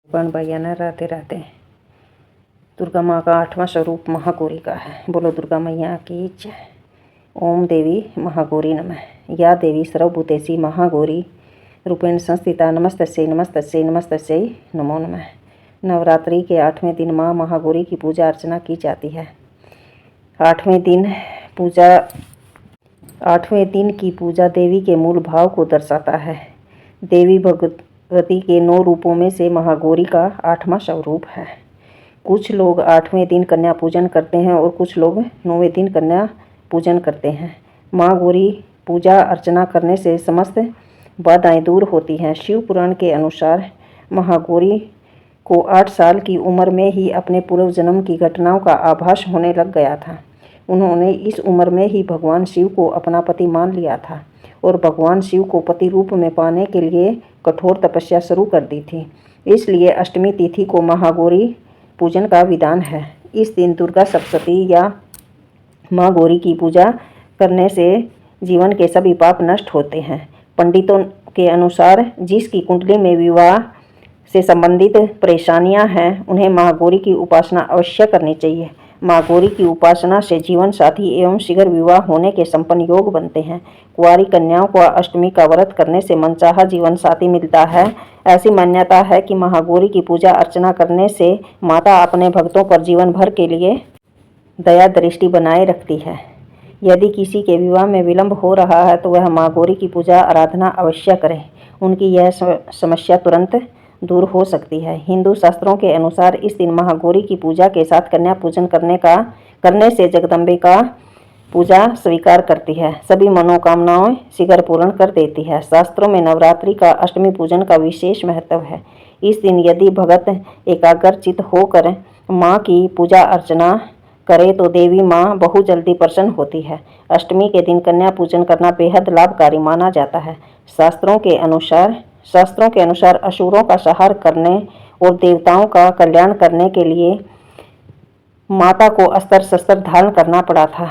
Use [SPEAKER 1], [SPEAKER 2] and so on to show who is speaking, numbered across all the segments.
[SPEAKER 1] पण भैया राधे राधे। दुर्गा माँ का 8वां स्वरूप महागौरी का है। बोलो दुर्गा मैया की जय। ओम देवी महागौरी नमः। या देवी सर्वभूतेषु महागौरी रूपेण संस्थिता नमस्तस्यै नमस्तस्यै नमस्तस्यै नमो नमः। नवरात्रि के 8वें दिन माँ महागौरी की पूजा अर्चना की जाती है। 8वें दिन की पूजा देवी के मूल भाव को दर्शाता है। देवी भगवती के 9 रूपों में से महागौरी का 8वां स्वरूप है। कुछ लोग 8वें दिन कन्या पूजन करते हैं और कुछ लोग 9वें दिन कन्या पूजन करते हैं। माँ गौरी पूजा अर्चना करने से समस्त बाधाएं दूर होती हैं। शिव पुराण के अनुसार महागौरी को 8 साल की उम्र में ही अपने पूर्व जन्म की घटनाओं का आभास होने लग गया था। उन्होंने इस उम्र में ही भगवान शिव को अपना पति मान लिया था और भगवान शिव को पति रूप में पाने के लिए कठोर तपस्या शुरू कर दी थी। इसलिए अष्टमी तिथि को महागौरी पूजन का विधान है। इस दिन दुर्गा सप्तशती या माँ गौरी की पूजा करने से जीवन के सभी पाप नष्ट होते हैं। पंडितों के अनुसार जिसकी कुंडली में विवाह से संबंधित परेशानियां हैं उन्हें माँ गौरी की उपासना अवश्य करनी चाहिए। माँ गौरी की उपासना से जीवन साथी एवं शीघ्र विवाह होने के संपन्न योग बनते हैं। कुंवारी कन्याओं को अष्टमी का व्रत करने से मनचाहा जीवन साथी मिलता है। ऐसी मान्यता है कि महागौरी की पूजा अर्चना करने से माता अपने भक्तों पर जीवन भर के लिए दया दृष्टि बनाए रखती है। यदि किसी के विवाह में विलंब हो रहा है तो वह माँ गौरी की पूजा आराधना अवश्य करें। उनकी यह समस्या तुरंत दूर हो सकती है। हिंदू शास्त्रों के अनुसार इस दिन महागौरी की पूजा के साथ कन्या पूजन करने से जगदम्बे का पूजा स्वीकार करती है, सभी मनोकामनाएं शीघ्र पूर्ण कर देती है। शास्त्रों में नवरात्रि का अष्टमी पूजन का विशेष महत्व है। इस दिन यदि भगत एकाग्रचित होकर माँ की पूजा अर्चना करे तो देवी माँ बहुत जल्दी प्रसन्न होती है। अष्टमी के दिन कन्या पूजन करना बेहद लाभकारी माना जाता है। शास्त्रों के अनुसार असुरों का संहार करने और देवताओं का कल्याण करने के लिए माता को अस्त्र शस्त्र धारण करना पड़ा था।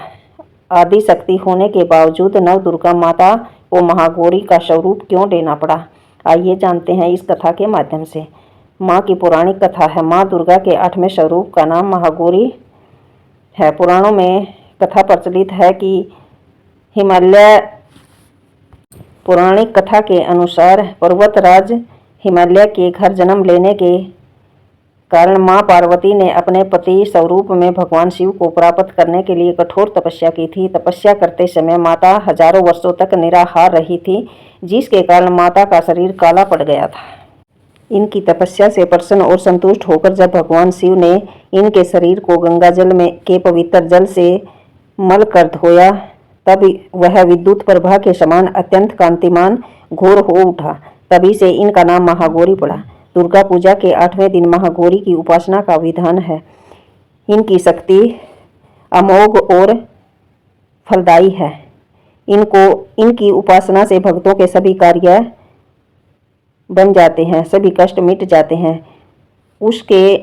[SPEAKER 1] आदि शक्ति होने के बावजूद नव दुर्गा माता को महागौरी का स्वरूप क्यों लेना पड़ा, आइए जानते हैं इस कथा के माध्यम से। माँ की पौराणिक कथा है। माँ दुर्गा के 8वें स्वरूप का नाम महागौरी है। पुराणों में कथा प्रचलित है कि पौराणिक कथा के अनुसार पर्वतराज हिमालय के घर जन्म लेने के कारण माँ पार्वती ने अपने पति स्वरूप में भगवान शिव को प्राप्त करने के लिए कठोर तपस्या की थी। तपस्या करते समय माता हजारों वर्षों तक निराहार रही थी, जिसके कारण माता का शरीर काला पड़ गया था। इनकी तपस्या से प्रसन्न और संतुष्ट होकर जब भगवान शिव ने इनके शरीर को गंगा जल के पवित्र जल से मल कर धोया तब वह विद्युत प्रभा के समान अत्यंत कांतिमान घोर हो उठा। तभी से इनका नाम महागौरी पड़ा। दुर्गा पूजा के 8वें दिन महागौरी की उपासना का विधान है। इनकी शक्ति अमोघ और फलदायी है। इनकी उपासना से भक्तों के सभी कार्य बन जाते हैं, सभी कष्ट मिट जाते हैं, उसके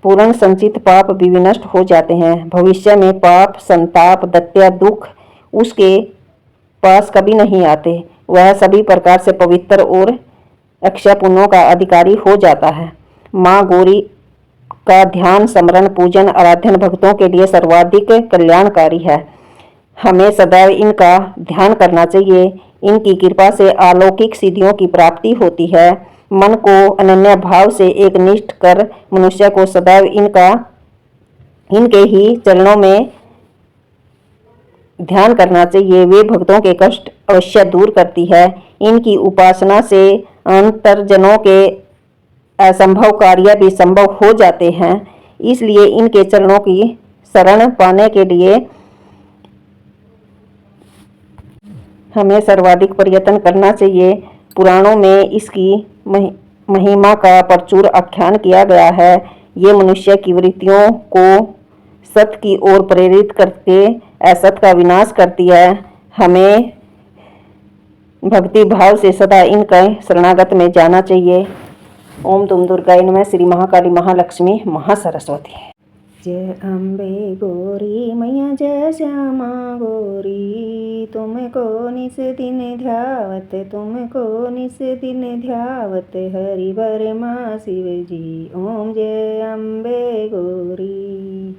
[SPEAKER 1] पूर्ण संचित पाप भी विनष्ट हो जाते हैं। भविष्य में पाप संताप दैत्य दुख उसके पास कभी नहीं आते। वह सभी प्रकार से पवित्र और अक्षय पुण्यों का अधिकारी हो जाता है। माँ गौरी का ध्यान स्मरण पूजन आराधन भक्तों के लिए सर्वाधिक कल्याणकारी है। हमें सदैव इनका ध्यान करना चाहिए। इनकी कृपा से अलौकिक सिद्धियों की प्राप्ति होती है। मन को अनन्य भाव से एकनिष्ठ कर मनुष्य को सदैव इनके ही चरणों में ध्यान करना चाहिए। वे भक्तों के कष्ट अवश्य दूर करती है। इनकी उपासना से अंतरजनों के असंभव कार्य भी संभव हो जाते हैं। इसलिए इनके चरणों की शरण पाने के लिए हमें सर्वाधिक प्रयत्न करना चाहिए। पुराणों में इसकी महिमा का प्रचुर आख्यान किया गया है। ये मनुष्य की वृत्तियों को सत्य की ओर प्रेरित करके असत का विनाश करती है। हमें भक्ति भाव से सदा इनका शरणागत में जाना चाहिए। ओम दुम दुर्गाय नमः। श्री महाकाली महालक्ष्मी महासरस्वती। जय अम्बे गौरी मैया जय श्यामा गौरी, तुमको निस दिन ध्यावत, तुमको निस दिन ध्यावत, हरि बर माँ शिव जी। ओम जय अम्बे गौरी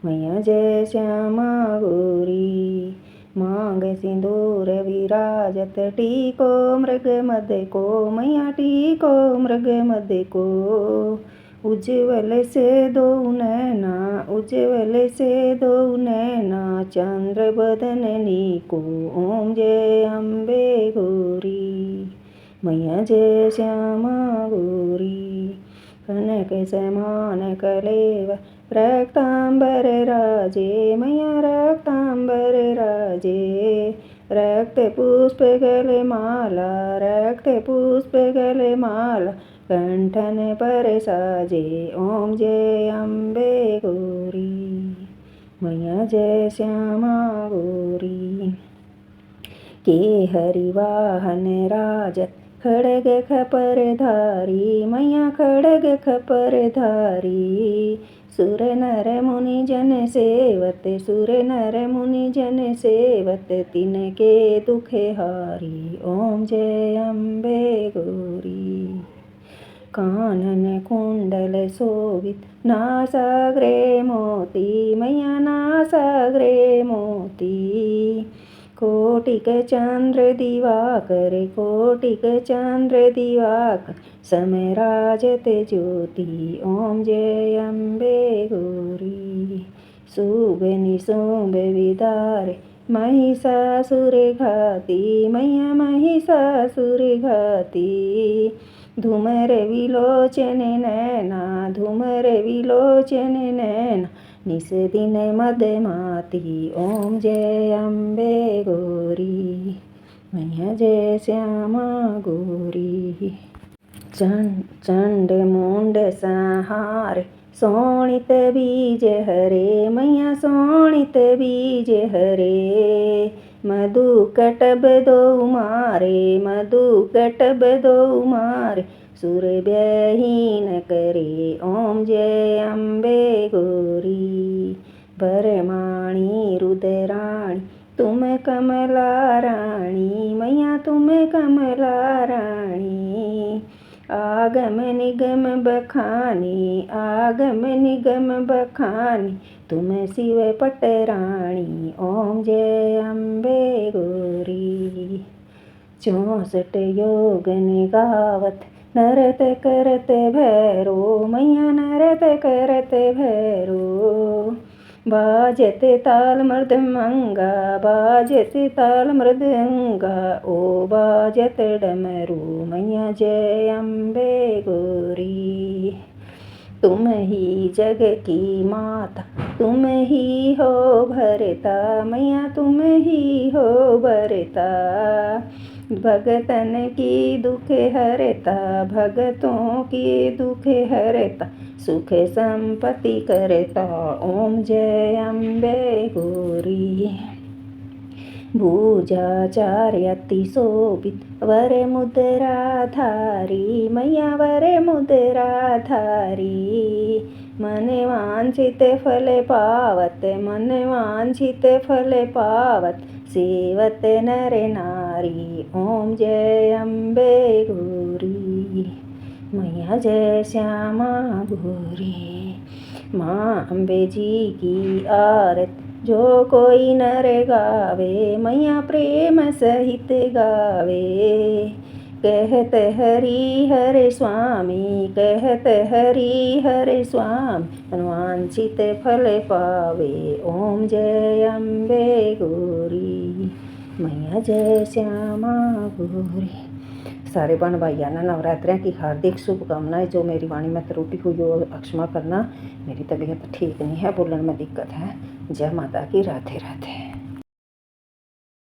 [SPEAKER 1] मैया जय श्यामा गौरी, मांग सिंदूर विराजत, टीको मृग मद को मैया टीको मृग मद को, उज्ज्वल से दो नैना, उज्ज्वल से दो नैना, चंद्र बदननी को। ओम जय अम्बे गौरी मैया जय श्यामा गौरी, कनक समान कलेव रक्तांबर राजे मैया रक्तांबर राजे, रक्त पुष्प गले माला, रक्त पुष्प गले माला, कंठन पर साजे। ओम जय अम्बे गौरी मैया जय श्यामा गौरी, के हरि वाहन राजत, खड़ग खपर धारी मैया खड़ग खपर धारी, सुर नर मुनि जन सेवत, सुर नर मुनि जन सेवत, तिनके दुख हारी। ओम जय अम्बे गौरी, कानन कुंडल शोभित, नासाग्रे मोती मैया नासाग्रे मोती, कोटिक चंद्र दिवाकर, कोटिक चंद्र दिवाकर, समय राजत ज्योति। ओम जय अम्बे गौरी, शुभ निशुभ विदारे महिषासुर घाती मैया महिषासुर घाती, धूमर विलोचन नैना, धूमर विलोचन नैना, निस दिन मदमाती। ओम जय अम्बे गौरी मैया जय श्यामा गौरी, चंड मुंड संहार, शोणित बीज हरे मैया शोणित बीज हरे, मधु कटब दो मारे, मधु कटब दो मारे, सुर व्यहीन करे। ओम जय अम्बे गौरी, बरमाणी रुद्राणी, तुम कमला रानी मैया तुम कमला रानी, आगम निगम बखानी, आगम निगम बखानी, तुम शिव पटराणी। ओम जय अम्बे गौरी, 64 योग निगावत, नरत करत भैरो मैया नरत करत भैरो, बाजत ताल मृदंगा, बाजत ताल मृदंगा, ओ बाजत डमरू मैया जय अम्बे गौरी, तुम ही जग की माता, तुम ही हो भरता मैया तुम ही हो भरता, भगतन की दुख हरता, भगतों की दुख हरता, सुख संपत्ति करता। ओम जय अम्बे गौरी, भुजाचार्य अति शोभित, वर मुद्रा धारी मैया वर मुद्रा धारी, मन वांछित फल पावत, मन वांछित फल पावत, सेवत नर नारी। ओम जय अम्बे गौरी मैया जय श्यामा गौरी, माँ अम्बे जी की आरत जो कोई नर गावे मैया प्रेम सहित गावे, कहत हरि हरे स्वामी, कहत हरि हरे स्वामी, वांछित फल पावे। ओम जय अम्बे गौरी मैया जय श्यामा गौरी। सारे बहन भाइयों ने नवरात्रि की हार्दिक शुभकामनाएं। जो मेरी वाणी में त्रुटि हुई वो क्षमा करना, मेरी तबीयत ठीक नहीं है, बोलने में दिक्कत है। जय माता की, राधे राधे।